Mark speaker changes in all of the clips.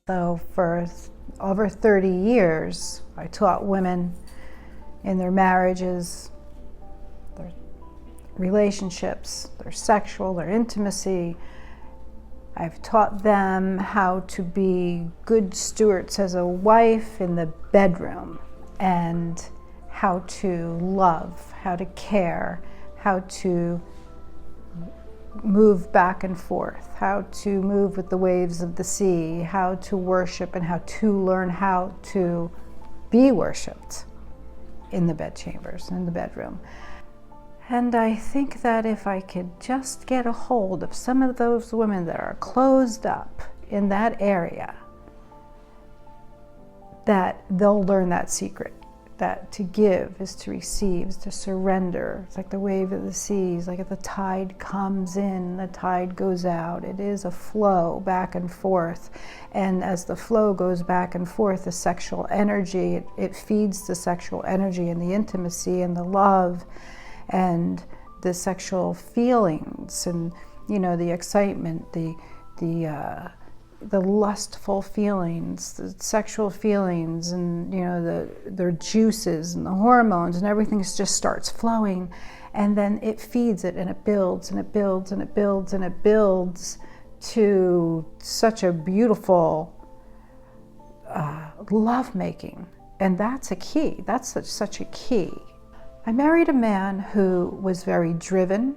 Speaker 1: So for over 30 years, I taught women in their marriages, their relationships, their sexual, their intimacy. I've taught them how to be good stewards as a wife in the bedroom, and how to love, how to care, how to move back and forth, how to move with the waves of the sea, how to worship, and how to learn how to be worshipped in the bedchambers, in the bedroom. And I think that if I could just get a hold of some of those women that are closed up in that area, that they'll learn that secret. That to give is to receive, is to surrender. It's like the wave of the seas, like if the tide comes in, the tide goes out. It is a flow back and forth. And as the flow goes back and forth, the sexual energy, it feeds the sexual energy and the intimacy and the love and the sexual feelings and, you know, the excitement, the lustful feelings, the sexual feelings, and, you know, their juices and the hormones, and everything just starts flowing, and then it feeds it, and it builds and it builds and it builds and it builds to such a beautiful lovemaking. And that's a key. That's such a key. I married a man who was very driven,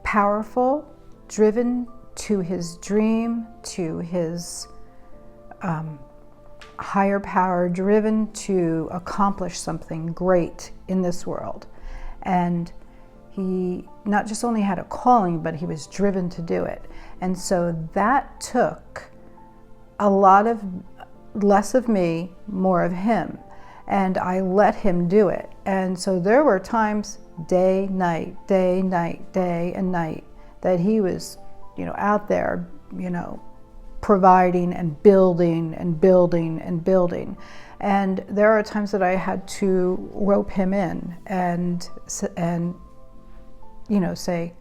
Speaker 1: powerful, driven to his dream, to his higher power, driven to accomplish something great in this world. And he not just only had a calling, but he was driven to do it. And so that took a lot of less of me, more of him. And I let him do it. And so there were times, day, night, day and night, that he was, you know, out there, you know, providing and building and building and building. And there are times that I had to rope him in and you know, say,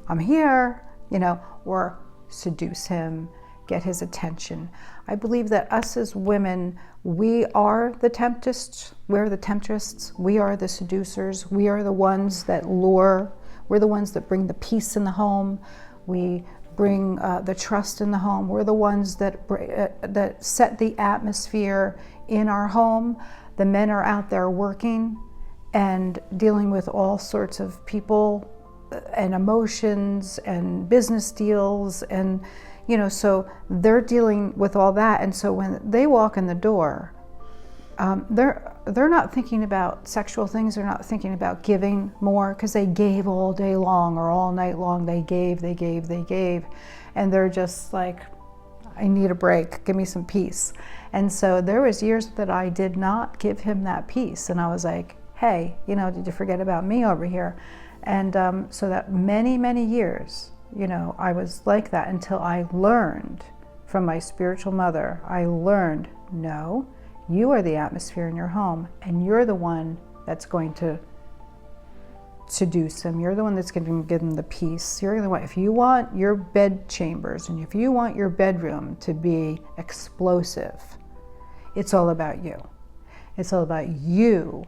Speaker 1: I'm here, you know, or seduce him, get his attention. I believe that us as women, we are the temptress, we're the temptress, we are the seducers, we are the ones that lure, we're the ones that bring the peace in the home, we bring the trust in the home, we're the ones that set the atmosphere in our home. The men are out there working and dealing with all sorts of people and emotions and business deals, and you know, so they're dealing with all that. And so when they walk in the door, they're not thinking about sexual things. They're not thinking about giving more, because they gave all day long or all night long. They gave, and they're just like, I need a break. Give me some peace. And so there was years that I did not give him that peace, and I was like, hey, you know, did you forget about me over here? And so that many years, you know, I was like that until I learned from my spiritual mother. I learned, no, you are the atmosphere in your home, and you're the one that's going to seduce him. You're the one that's going to give him the peace. You're the one. If you want your bed chambers and if you want your bedroom to be explosive, it's all about you. It's all about you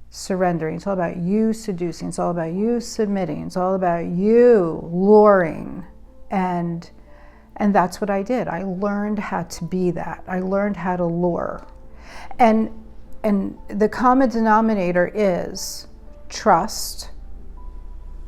Speaker 1: surrendering. It's all about you seducing. It's all about you submitting. It's all about you luring. And that's what I did. I learned how to be that. I learned how to lure. And the common denominator is trust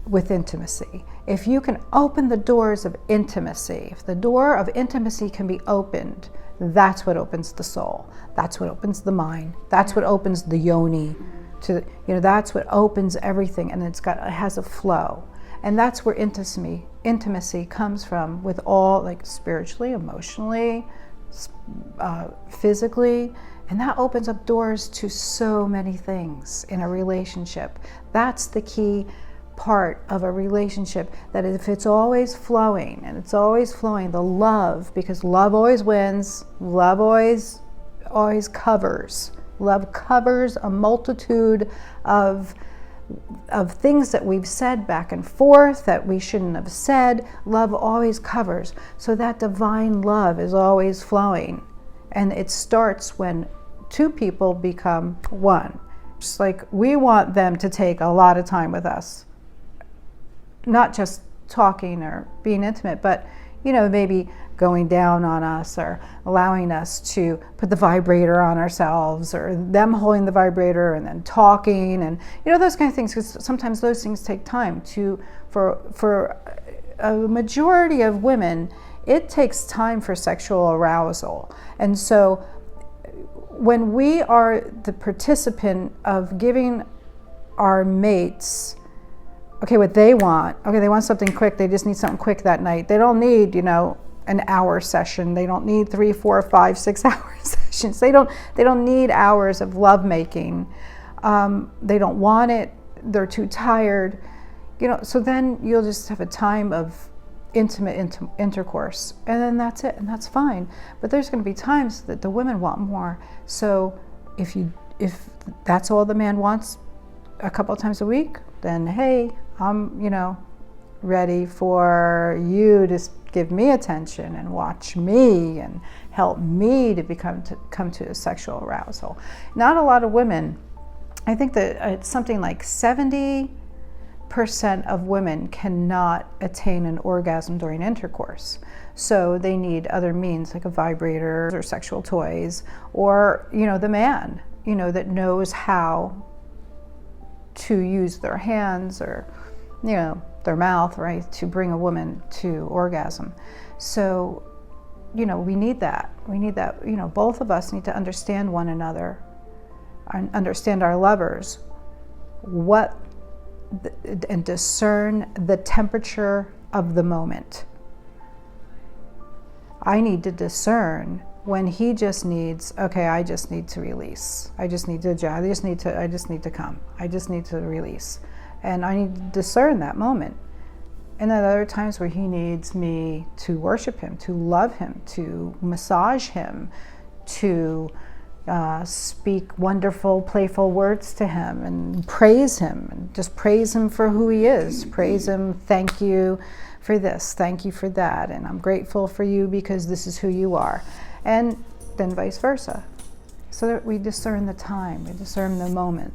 Speaker 1: with intimacy. If you can open the doors of intimacy, if the door of intimacy can be opened, that's what opens the soul. That's what opens the mind. That's what opens the yoni. To, you know, that's what opens everything, and it has a flow. And that's where intimacy comes from, with all, like, spiritually, emotionally, physically, and that opens up doors to so many things in a relationship. That's the key part of a relationship, that if it's always flowing, and it's always flowing, the love, because love always wins, love always covers. Love covers a multitude of of things that we've said back and forth that we shouldn't have said, love always covers. So that divine love is always flowing. And it starts when two people become one. Just like we want them to take a lot of time with us, not just talking or being intimate, but maybe going down on us or allowing us to put the vibrator on ourselves, or them holding the vibrator and then talking, and those kind of things, because sometimes those things take time for a majority of women. It takes time for sexual arousal. And so when we are the participant of giving our mates what they want. They want something quick. They just need something quick that night. They don't need, an hour session. They don't need 3, 4, 5, 6 hour sessions. They don't need hours of lovemaking. They don't want it. They're too tired. So then you'll just have a time of intimate intercourse, and then that's it, and that's fine. But there's going to be times that the women want more. So if that's all the man wants a couple of times a week, then hey, I'm ready for you to give me attention and watch me and help me to come to a sexual arousal. Not a lot of women. I think that it's something like 70% of women cannot attain an orgasm during intercourse. So they need other means, like a vibrator or sexual toys, or the man that knows how to use their hands or their mouth, right, to bring a woman to orgasm. So we need that. Both of us need to understand one another and understand our lovers, and discern the temperature of the moment. I need to discern when he just needs, I just need to release. I just need to come. I just need to release. And I need to discern that moment. And then other times where he needs me to worship him, to love him, to massage him, to speak wonderful, playful words to him and praise him, and just praise him for who he is. Praise him, thank you for this, thank you for that, and I'm grateful for you because this is who you are. And then vice versa. So that we discern the time, we discern the moment.